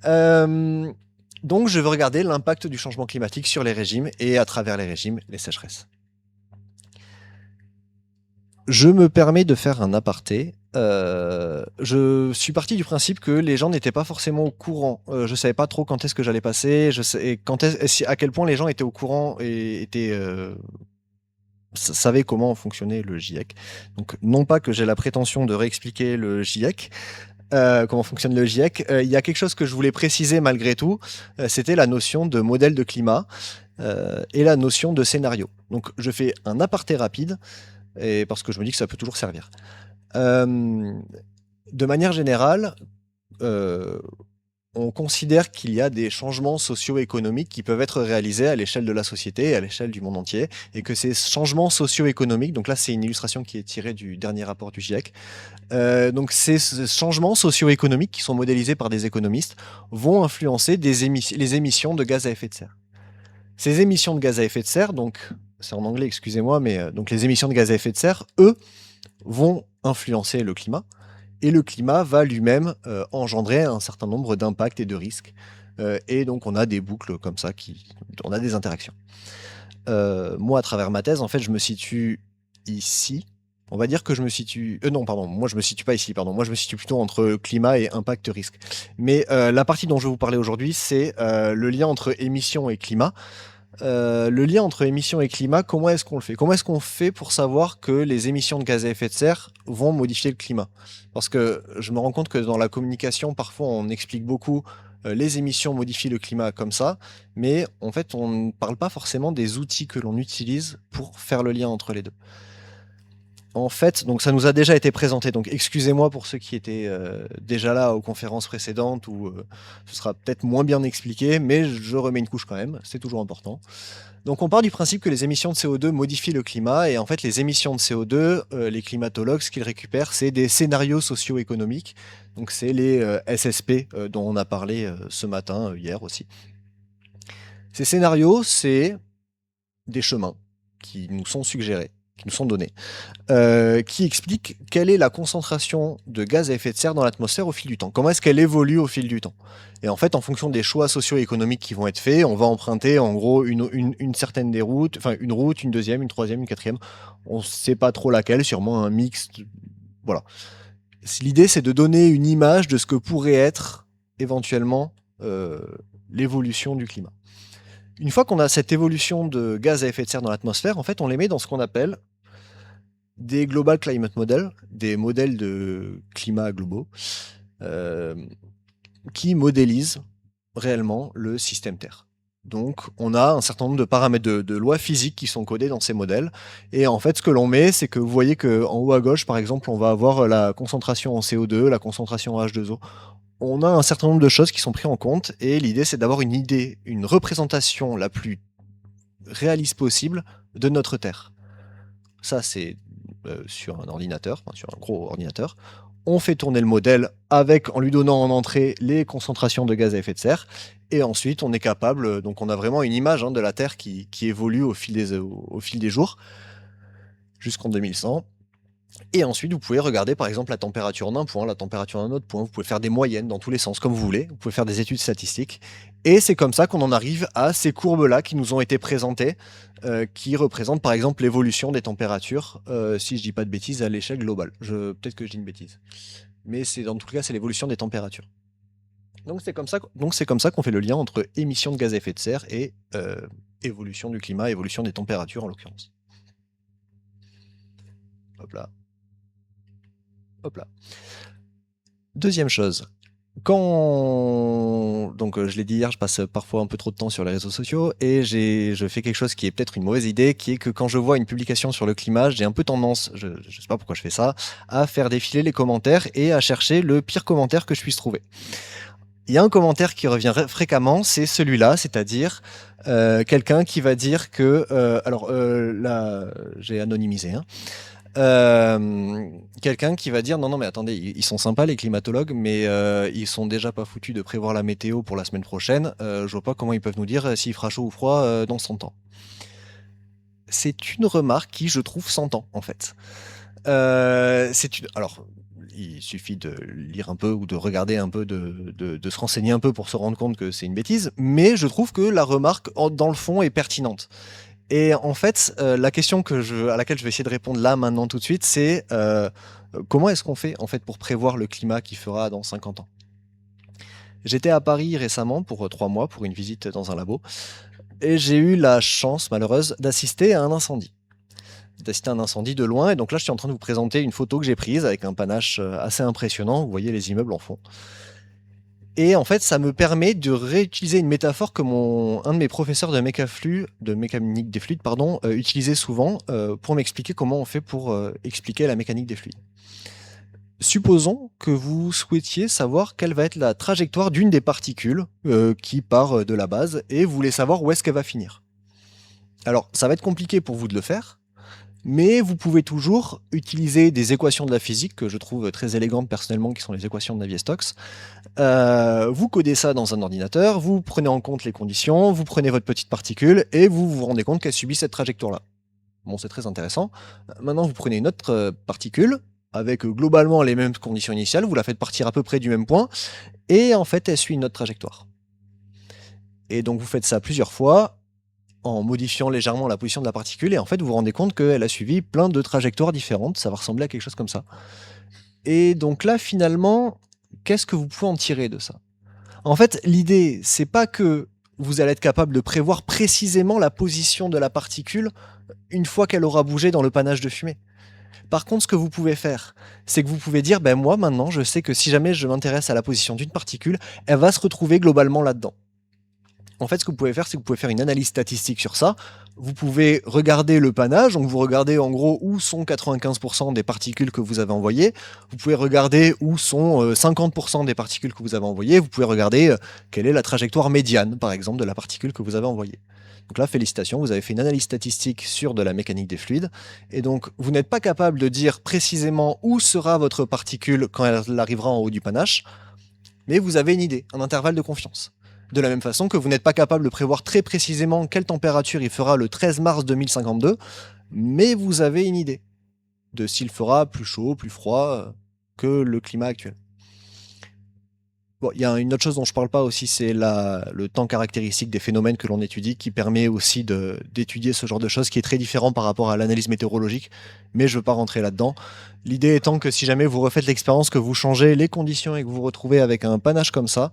Donc je veux regarder l'impact du changement climatique sur les régimes et à travers les régimes, les sécheresses. Je me permets de faire un aparté. Je suis parti du principe que les gens n'étaient pas forcément au courant. Je savais pas trop quand est-ce que j'allais passer. Je sais à quel point les gens étaient au courant et savaient comment fonctionnait le GIEC. Donc non pas que j'ai la prétention de réexpliquer le GIEC. Comment fonctionne le GIEC. Il y a quelque chose que je voulais préciser malgré tout. C'était la notion de modèle de climat et la notion de scénario. Donc je fais un aparté rapide. Et parce que je me dis que ça peut toujours servir. De manière générale, on considère qu'il y a des changements socio-économiques qui peuvent être réalisés à l'échelle de la société et à l'échelle du monde entier, et que ces changements socio-économiques, donc là c'est une illustration qui est tirée du dernier rapport du GIEC, donc ces changements socio-économiques qui sont modélisés par des économistes vont influencer les émissions de gaz à effet de serre. Ces émissions de gaz à effet de serre, donc c'est en anglais, excusez-moi, mais donc les émissions de gaz à effet de serre, eux, vont influencer le climat, et le climat va lui-même engendrer un certain nombre d'impacts et de risques. Et donc on a des boucles comme ça, on a des interactions. Moi, à travers ma thèse, en fait, je me situe ici. On va dire que je me situe... non, pardon, moi je me situe pas ici, pardon. Moi je me situe plutôt entre climat et impact-risque. Mais la partie dont je vais vous parler aujourd'hui, c'est le lien entre émissions et climat. Le lien entre émissions et climat, comment est-ce qu'on le fait? Comment est-ce qu'on fait pour savoir que les émissions de gaz à effet de serre vont modifier le climat? Parce que je me rends compte que dans la communication, parfois on explique beaucoup les émissions modifient le climat comme ça, mais en fait on ne parle pas forcément des outils que l'on utilise pour faire le lien entre les deux. En fait, donc ça nous a déjà été présenté. Donc excusez-moi pour ceux qui étaient déjà là aux conférences précédentes où ce sera peut-être moins bien expliqué, mais je remets une couche quand même, c'est toujours important. Donc on part du principe que les émissions de CO2 modifient le climat, et en fait les émissions de CO2, les climatologues, ce qu'ils récupèrent, c'est des scénarios socio-économiques. Donc c'est les SSP dont on a parlé ce matin, hier aussi. Ces scénarios, c'est des chemins qui nous sont suggérés, qui nous sont donnés, qui expliquent quelle est la concentration de gaz à effet de serre dans l'atmosphère au fil du temps. Comment est-ce qu'elle évolue au fil du temps? Et en fait, en fonction des choix socio-économiques qui vont être faits, on va emprunter en gros une certaine des routes, enfin une route, une deuxième, une troisième, une quatrième. On ne sait pas trop laquelle, sûrement un mix. Voilà. L'idée, c'est de donner une image de ce que pourrait être éventuellement l'évolution du climat. Une fois qu'on a cette évolution de gaz à effet de serre dans l'atmosphère, en fait, on les met dans ce qu'on appelle des Global Climate Models, des modèles de climat globaux, qui modélisent réellement le système Terre. Donc, on a un certain nombre de paramètres de lois physiques qui sont codés dans ces modèles. Et en fait, ce que l'on met, c'est que vous voyez qu'en haut à gauche, par exemple, on va avoir la concentration en CO2, la concentration en H2O. On a un certain nombre de choses qui sont prises en compte. Et l'idée, c'est d'avoir une idée, une représentation la plus réaliste possible de notre Terre. Ça, c'est sur un ordinateur, enfin, sur un gros ordinateur. On fait tourner le modèle en lui donnant en entrée les concentrations de gaz à effet de serre. Et ensuite, on est capable, donc on a vraiment une image de la Terre qui évolue au fil des jours, jusqu'en 2100. Et ensuite, vous pouvez regarder par exemple la température d'un point, la température d'un autre point. Vous pouvez faire des moyennes dans tous les sens, comme vous voulez. Vous pouvez faire des études statistiques. Et c'est comme ça qu'on en arrive à ces courbes-là qui nous ont été présentées, qui représentent par exemple l'évolution des températures, si je dis pas de bêtises, à l'échelle globale. Peut-être que je dis une bêtise. Mais dans tout cas, c'est l'évolution des températures. Donc c'est comme ça qu'on fait le lien entre émissions de gaz à effet de serre et évolution du climat, évolution des températures en l'occurrence. Hop là. Hop là. Deuxième chose, donc je l'ai dit hier, je passe parfois un peu trop de temps sur les réseaux sociaux et je fais quelque chose qui est peut-être une mauvaise idée, qui est que quand je vois une publication sur le climat, j'ai un peu tendance, je sais pas pourquoi je fais ça, à faire défiler les commentaires et à chercher le pire commentaire que je puisse trouver. Il y a un commentaire qui revient fréquemment, c'est celui-là, c'est-à-dire quelqu'un qui va dire que, là j'ai anonymisé, hein. Quelqu'un qui va dire non mais attendez, ils sont sympas les climatologues, mais ils sont déjà pas foutus de prévoir la météo pour la semaine prochaine. Je vois pas comment ils peuvent nous dire s'il fera chaud ou froid dans 100 ans. C'est une remarque qui, je trouve, s'entend en fait. Alors, il suffit de lire un peu ou de regarder un peu, de se renseigner un peu pour se rendre compte que c'est une bêtise, mais je trouve que la remarque, dans le fond, est pertinente. Et en fait, la question à laquelle je vais essayer de répondre là, maintenant, tout de suite, c'est comment est-ce qu'on fait en fait pour prévoir le climat qu'il fera dans 50 ans? J'étais à Paris récemment pour 3 mois pour une visite dans un labo et j'ai eu la chance malheureuse d'assister à un incendie. D'assister à un incendie de loin, et donc là je suis en train de vous présenter une photo que j'ai prise avec un panache assez impressionnant, vous voyez les immeubles en fond. Et en fait, ça me permet de réutiliser une métaphore que un de mes professeurs de mécanique des fluides, utilisait souvent pour m'expliquer comment on fait pour expliquer la mécanique des fluides. Supposons que vous souhaitiez savoir quelle va être la trajectoire d'une des particules qui part de la base, et vous voulez savoir où est-ce qu'elle va finir. Alors, ça va être compliqué pour vous de le faire, mais vous pouvez toujours utiliser des équations de la physique que je trouve très élégantes personnellement, qui sont les équations de Navier-Stokes. Vous codez ça dans un ordinateur, vous prenez en compte les conditions, vous prenez votre petite particule et vous vous rendez compte qu'elle subit cette trajectoire-là. Bon, c'est très intéressant. Maintenant, vous prenez une autre particule avec globalement les mêmes conditions initiales, vous la faites partir à peu près du même point et en fait, elle suit une autre trajectoire. Et donc, vous faites ça plusieurs fois en modifiant légèrement la position de la particule, et en fait vous vous rendez compte qu'elle a suivi plein de trajectoires différentes, ça va ressembler à quelque chose comme ça. Et donc là finalement, qu'est-ce que vous pouvez en tirer de ça? En fait, l'idée, c'est pas que vous allez être capable de prévoir précisément la position de la particule une fois qu'elle aura bougé dans le panache de fumée. Par contre, ce que vous pouvez faire, c'est que vous pouvez dire, moi maintenant, je sais que si jamais je m'intéresse à la position d'une particule, elle va se retrouver globalement là-dedans. En fait, ce que vous pouvez faire, c'est que vous pouvez faire une analyse statistique sur ça. Vous pouvez regarder le panache, donc vous regardez en gros où sont 95% des particules que vous avez envoyées. Vous pouvez regarder où sont 50% des particules que vous avez envoyées. Vous pouvez regarder quelle est la trajectoire médiane, par exemple, de la particule que vous avez envoyée. Donc là, félicitations, vous avez fait une analyse statistique sur de la mécanique des fluides. Et donc, vous n'êtes pas capable de dire précisément où sera votre particule quand elle arrivera en haut du panache, mais vous avez une idée, un intervalle de confiance. De la même façon que vous n'êtes pas capable de prévoir très précisément quelle température il fera le 13 mars 2052, mais vous avez une idée de s'il fera plus chaud, plus froid que le climat actuel. Bon, il y a une autre chose dont je parle pas aussi, c'est le temps caractéristique des phénomènes que l'on étudie, qui permet aussi d'étudier ce genre de choses, qui est très différent par rapport à l'analyse météorologique, mais je veux pas rentrer là-dedans. L'idée étant que si jamais vous refaites l'expérience, que vous changez les conditions et que vous vous retrouvez avec un panache comme ça,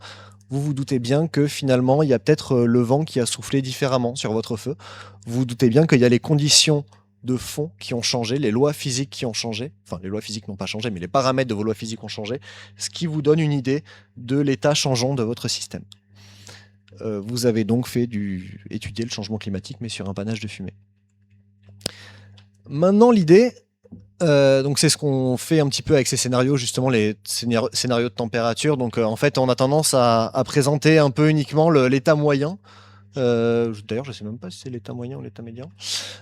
vous vous doutez bien que finalement, il y a peut-être le vent qui a soufflé différemment sur votre feu. Vous vous doutez bien qu'il y a les conditions de fond qui ont changé, les lois physiques qui ont changé. Enfin, les lois physiques n'ont pas changé, mais les paramètres de vos lois physiques ont changé, ce qui vous donne une idée de l'état changeant de votre système. vous avez donc étudié le changement climatique, mais sur un panache de fumée. Maintenant, l'idée, donc c'est ce qu'on fait un petit peu avec ces scénarios, justement les scénarios de température. Donc en fait, on a tendance à présenter un peu uniquement l'état moyen. D'ailleurs, je sais même pas si c'est l'état moyen ou l'état médian.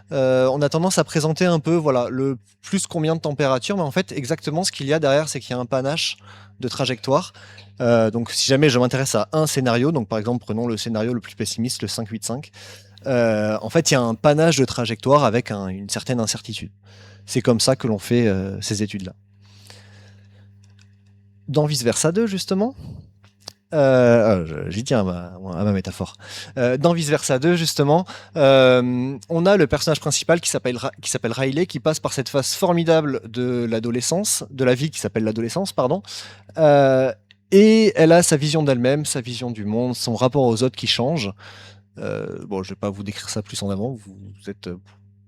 On a tendance à présenter un peu, voilà, le plus combien de température, mais en fait, exactement ce qu'il y a derrière, c'est qu'il y a un panache de trajectoire. Donc, si jamais je m'intéresse à un scénario, donc par exemple, prenons le scénario le plus pessimiste, le 5-8-5, en fait, il y a un panache de trajectoire avec une certaine incertitude. C'est comme ça que l'on fait ces études-là. Dans Vice Versa 2, justement, j'y tiens à ma métaphore. Dans Vice Versa 2, justement, on a le personnage principal qui s'appelle Riley, qui passe par cette phase formidable de l'adolescence, de la vie qui s'appelle l'adolescence, pardon. Et elle a sa vision d'elle-même, sa vision du monde, son rapport aux autres qui change. Bon, je vais pas vous décrire ça plus en avant, vous êtes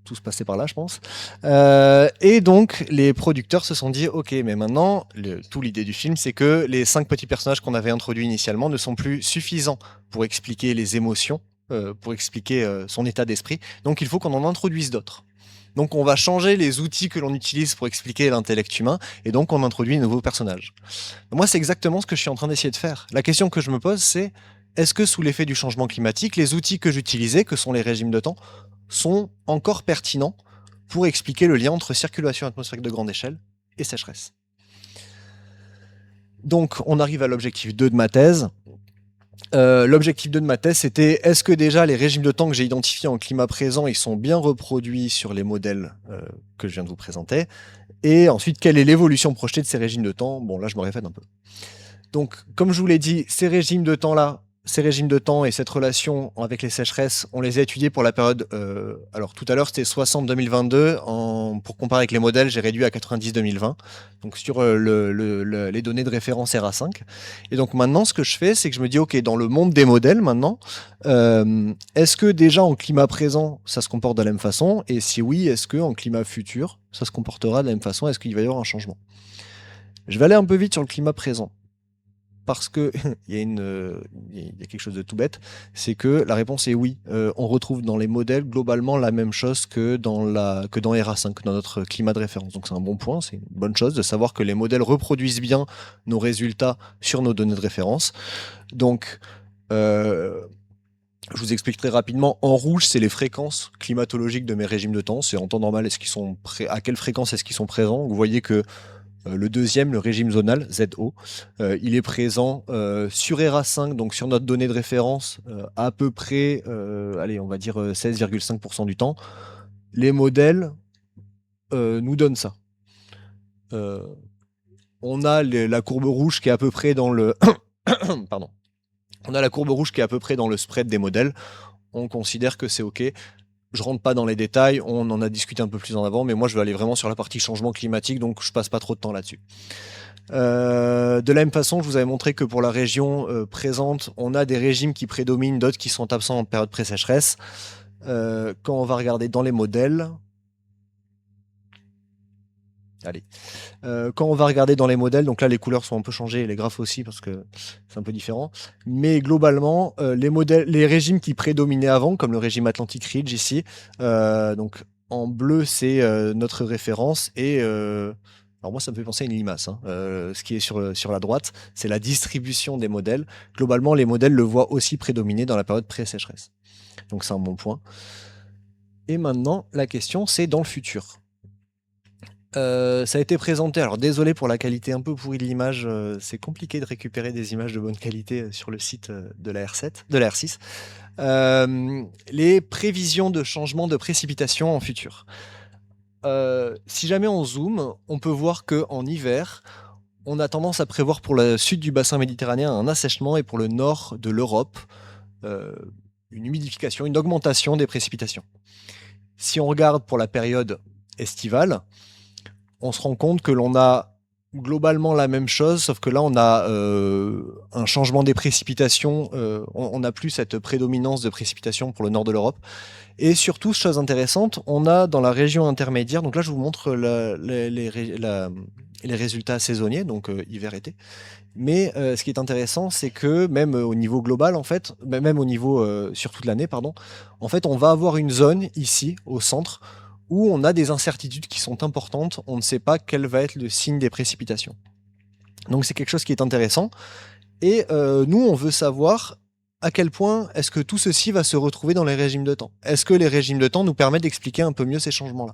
tous passés par là, je pense. Et donc, les producteurs se sont dit, ok, mais maintenant, tout l'idée du film, c'est que les 5 petits personnages qu'on avait introduits initialement ne sont plus suffisants pour expliquer les émotions, pour expliquer son état d'esprit. Donc, il faut qu'on en introduise d'autres. Donc, on va changer les outils que l'on utilise pour expliquer l'intellect humain, et donc on introduit de nouveaux personnages. Moi, c'est exactement ce que je suis en train d'essayer de faire. La question que je me pose, c'est est-ce que sous l'effet du changement climatique, les outils que j'utilisais, que sont les régimes de temps, sont encore pertinents pour expliquer le lien entre circulation atmosphérique de grande échelle et sécheresse. Donc, on arrive à l'objectif 2 de ma thèse. L'objectif 2 de ma thèse, c'était est-ce que déjà les régimes de temps que j'ai identifiés en climat présent, ils sont bien reproduits sur les modèles que je viens de vous présenter. Et ensuite, quelle est l'évolution projetée de ces régimes de temps? Bon, là, je me répète un peu. Donc, comme je vous l'ai dit, ces régimes de temps et cette relation avec les sécheresses, on les a étudiés pour la période. Alors, tout à l'heure, c'était 60-2022. Pour comparer avec les modèles, j'ai réduit à 90-2020. Donc, sur les données de référence RA5. Et donc, maintenant, ce que je fais, c'est que je me dis, OK, dans le monde des modèles, maintenant, est-ce que déjà en climat présent, ça se comporte de la même façon? Et si oui, est-ce qu'en climat futur, ça se comportera de la même façon? Est-ce qu'il va y avoir un changement? Je vais aller un peu vite sur le climat présent. Parce que il y a quelque chose de tout bête, c'est que la réponse est oui. On retrouve dans les modèles globalement la même chose que dans RA5, dans notre climat de référence. Donc c'est un bon point, c'est une bonne chose de savoir que les modèles reproduisent bien nos résultats sur nos données de référence. Donc je vous explique très rapidement. En rouge, c'est les fréquences climatologiques de mes régimes de temps. C'est en temps normal, à quelle fréquence est-ce qu'ils sont présents. Vous voyez que le deuxième, le régime zonal, ZO, il est présent sur ERA5, donc sur notre donnée de référence, à peu près, allez, on va dire 16,5% du temps. Les modèles nous donnent ça. On a la courbe rouge qui est à peu près dans le... Pardon. On a la courbe rouge qui est à peu près dans le spread des modèles. On considère que c'est OK. Je rentre pas dans les détails, on en a discuté un peu plus en avant, mais moi je vais aller vraiment sur la partie changement climatique, donc je passe pas trop de temps là-dessus. De la même façon, je vous avais montré que pour la région présente, on a des régimes qui prédominent, d'autres qui sont absents en période pré-sécheresse. Quand on va regarder dans les modèles... quand on va regarder dans les modèles, donc là les couleurs sont un peu changées, et les graphes aussi parce que c'est un peu différent. Mais globalement, les régimes qui prédominaient avant, comme le régime Atlantic Ridge ici, donc en bleu c'est notre référence et alors moi ça me fait penser à une limace. Ce qui est sur la droite, c'est la distribution des modèles. Globalement, les modèles le voient aussi prédominer dans la période pré-sécheresse. Donc c'est un bon point. Et maintenant, la question c'est dans le futur. Ça a été présenté, alors désolé pour la qualité un peu pourrie de l'image, c'est compliqué de récupérer des images de bonne qualité sur le site de la R6. Les prévisions de changement de précipitation en futur. Si jamais on zoome, on peut voir qu'en hiver, on a tendance à prévoir pour le sud du bassin méditerranéen un assèchement et pour le nord de l'Europe, une humidification, une augmentation des précipitations. Si on regarde pour la période estivale, on se rend compte que l'on a globalement la même chose, sauf que là on a un changement des précipitations, on n'a plus cette prédominance de précipitations pour le nord de l'Europe. Et surtout, chose intéressante, on a dans la région intermédiaire, donc là je vous montre les résultats saisonniers, donc hiver-été. Mais ce qui est intéressant, c'est que même au niveau global, en fait, même au niveau sur toute l'année, pardon, en fait, on va avoir une zone ici, au centre, où on a des incertitudes qui sont importantes. On ne sait pas quel va être le signe des précipitations. Donc c'est quelque chose qui est intéressant. Et nous, on veut savoir à quel point est-ce que tout ceci va se retrouver dans les régimes de temps. Est-ce que les régimes de temps nous permettent d'expliquer un peu mieux ces changements-là?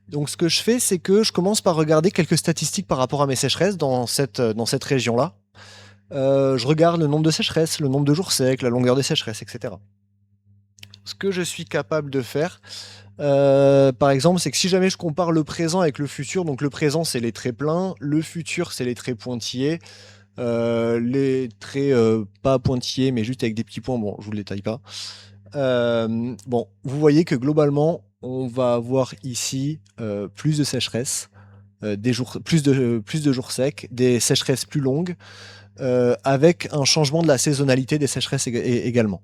Donc ce que je fais, c'est que je commence par regarder quelques statistiques par rapport à mes sécheresses dans cette région-là. Je regarde le nombre de sécheresses, le nombre de jours secs, la longueur des sécheresses, etc. Ce que je suis capable de faire, par exemple, c'est que si jamais je compare le présent avec le futur, donc le présent c'est les traits pleins, le futur c'est les traits pointillés, les traits pas pointillés mais juste avec des petits points, bon je vous le détaille pas. Bon, vous voyez que globalement on va avoir ici plus de sécheresse, plus de jours secs, des sécheresses plus longues, avec un changement de la saisonnalité des sécheresses également.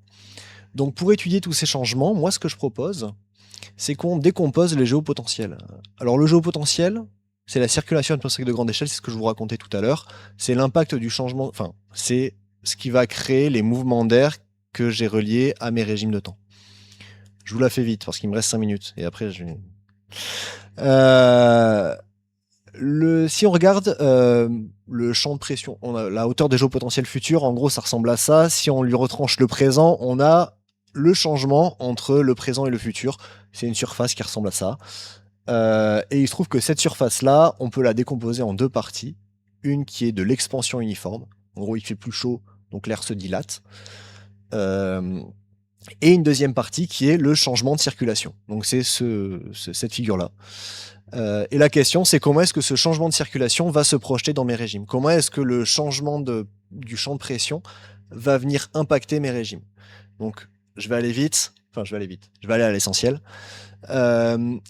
Donc pour étudier tous ces changements, moi ce que je propose, c'est qu'on décompose les géopotentiels. Alors le géopotentiel, c'est la circulation atmosphérique de grande échelle, c'est ce que je vous racontais tout à l'heure. C'est l'impact du changement, enfin, c'est ce qui va créer les mouvements d'air que j'ai reliés à mes régimes de temps. Je vous la fais vite parce qu'il me reste 5 minutes et après je vais... si on regarde le champ de pression, on a la hauteur des géopotentiels futurs, en gros ça ressemble à ça. Si on lui retranche le présent, on a le changement entre le présent et le futur. C'est une surface qui ressemble à ça. Et il se trouve que cette surface-là, on peut la décomposer en deux parties. Une qui est de l'expansion uniforme. En gros, il fait plus chaud, donc l'air se dilate. Et une deuxième partie qui est le changement de circulation. Donc c'est cette figure-là. Et la question, c'est comment est-ce que ce changement de circulation va se projeter dans mes régimes? Comment est-ce que le changement du champ de pression va venir impacter mes régimes? Donc, je vais aller vite. Enfin, je vais aller à l'essentiel.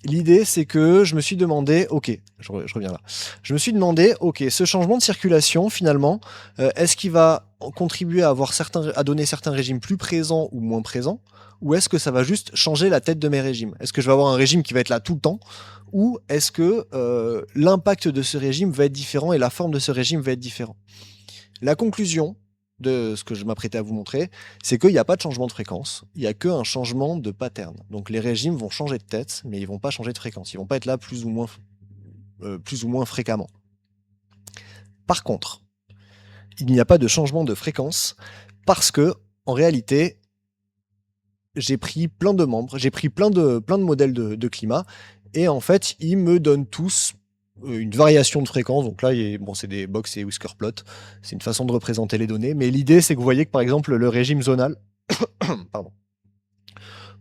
L'idée, c'est que je me suis demandé, ok, je reviens là. Je me suis demandé, ok, ce changement de circulation, finalement, est-ce qu'il va contribuer à donner certains régimes plus présents ou moins présents, ou est-ce que ça va juste changer la tête de mes régimes? Est-ce que je vais avoir un régime qui va être là tout le temps, ou est-ce que l'impact de ce régime va être différent et la forme de ce régime va être différent? La conclusion de ce que je m'apprêtais à vous montrer, c'est qu'il n'y a pas de changement de fréquence, il n'y a qu'un changement de pattern. Donc les régimes vont changer de tête, mais ils vont pas changer de fréquence. Ils vont pas être là plus ou moins fréquemment. Par contre, il n'y a pas de changement de fréquence parce que, en réalité, j'ai pris plein de membres, j'ai pris plein de modèles de climat, et en fait, ils me donnent tous une variation de fréquence. Donc là, c'est des box et whisker plot. C'est une façon de représenter les données. Mais l'idée, c'est que vous voyez que par exemple, le régime zonal, pardon.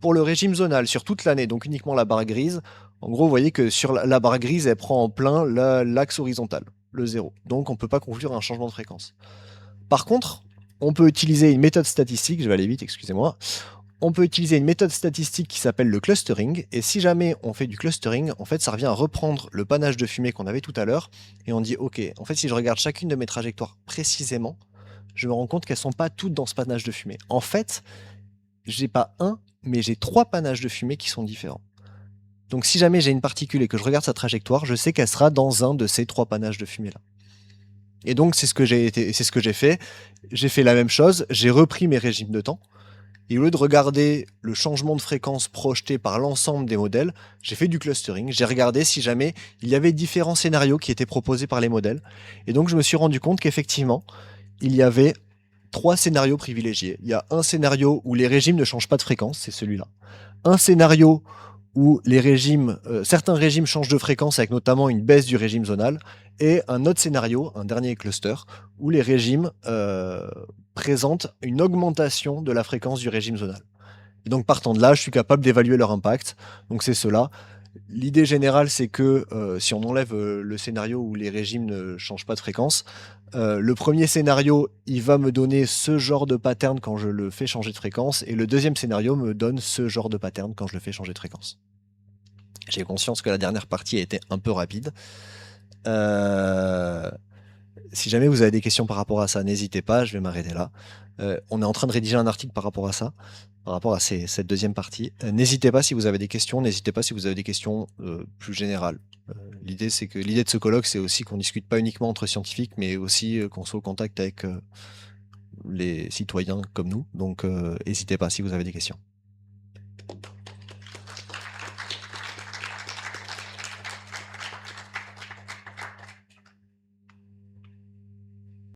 Pour le régime zonal sur toute l'année, donc uniquement la barre grise, en gros, vous voyez que sur la barre grise, elle prend en plein l'axe horizontal, le 0. Donc on ne peut pas conclure un changement de fréquence. Par contre, on peut utiliser une méthode statistique, je vais aller vite, excusez-moi. On peut utiliser une méthode statistique qui s'appelle le clustering, et si jamais on fait du clustering, en fait ça revient à reprendre le panache de fumée qu'on avait tout à l'heure, et on dit ok, en fait si je regarde chacune de mes trajectoires précisément, je me rends compte qu'elles sont pas toutes dans ce panache de fumée. En fait, j'ai pas un, mais j'ai 3 panaches de fumée qui sont différents. Donc si jamais j'ai une particule et que je regarde sa trajectoire, je sais qu'elle sera dans un de ces 3 panaches de fumée là. Et donc c'est ce que j'ai fait. J'ai fait la même chose, j'ai repris mes régimes de temps. Et au lieu de regarder le changement de fréquence projeté par l'ensemble des modèles, j'ai fait du clustering. J'ai regardé si jamais il y avait différents scénarios qui étaient proposés par les modèles. Et donc je me suis rendu compte qu'effectivement, il y avait 3 scénarios privilégiés. Il y a un scénario où les régimes ne changent pas de fréquence, c'est celui-là. Un scénario où certains régimes changent de fréquence avec notamment une baisse du régime zonal, et un autre scénario, un dernier cluster, où les régimes présentent une augmentation de la fréquence du régime zonal. Et donc partant de là, je suis capable d'évaluer leur impact. Donc c'est cela. L'idée générale, c'est que si on enlève le scénario où les régimes ne changent pas de fréquence, le premier scénario, il va me donner ce genre de pattern quand je le fais changer de fréquence, et le deuxième scénario me donne ce genre de pattern quand je le fais changer de fréquence. J'ai conscience que la dernière partie a été un peu rapide. Euh, Si jamais vous avez des questions par rapport à ça, n'hésitez pas, je vais m'arrêter là. On est en train de rédiger un article par rapport à ça, par rapport à cette deuxième partie. N'hésitez pas si vous avez des questions, n'hésitez pas si vous avez des questions plus générales. L'idée de ce colloque, c'est aussi qu'on discute pas uniquement entre scientifiques, mais aussi qu'on soit au contact avec les citoyens comme nous. Donc, n'hésitez pas si vous avez des questions.